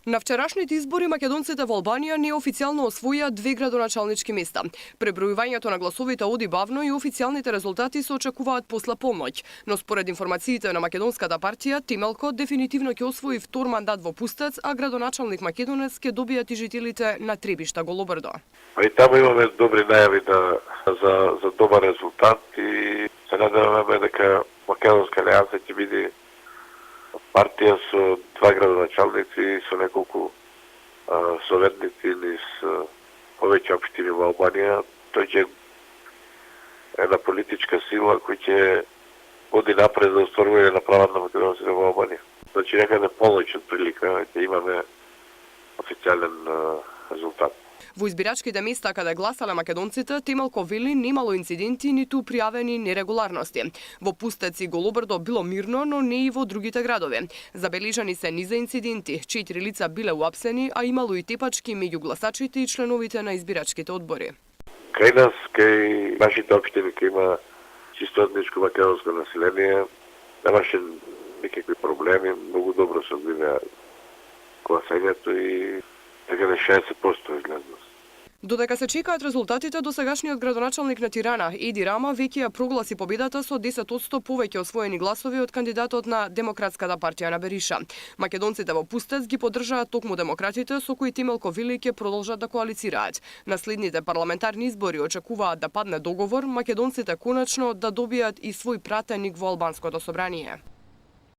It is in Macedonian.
На вчерашните избори македонците во Албанија неофицијално освоија 2 градоначалнички места. Пребројувањето на гласовите оди бавно и официјалните резултати се очекуваат после полноќ, но според информациите на македонската партија, Тимелко дефинитивно ќе освои втор мандат во Пустец, а градоначалник Македонец ќе добијат и жителите на Требишта Голобрдо. И таму имаме добри најави за добар резултат и се надеваме дека Македонска алијанса ќе биде партија со 2 градоначалници и со неколку советници или с повеќе општини во Албанија. Тој ќе една политичка сила која ќе оди напред за остварување на правата на македонците во Албанија. Значи некаде полноќ од прилика ќе имаме официјален резултат. Во избирачките места каде гласале македонците, Тимелко вели немало инциденти ниту пријавени нерегуларности. Во Пустец и Голобрдо било мирно, но не и во другите градови. Забележани се низа инциденти, 4 лица биле уапсени, а имало и тепачки меѓу гласачите и членовите на избирачките одбори. Кај нас, кај нашите општини, кај има чисто етничко македонско население, немаше никакви проблеми, многу добро се одвија гласањето и некаде 60% излезност. Додека се чекаат резултатите, досегашниот градоначалник на Тирана, Еди Рама, веќе ја прогласи победата со 10% повеќе освоени гласови од кандидатот на Демократската партија на Бериша. Македонците во Пустец ги поддржаат токму демократите со кои Тимелко вели ќе продолжат да коалицираат. На следните парламентарни избори очекуваат да падне договор, македонците конечно да добијат и свој пратеник во албанското собрание.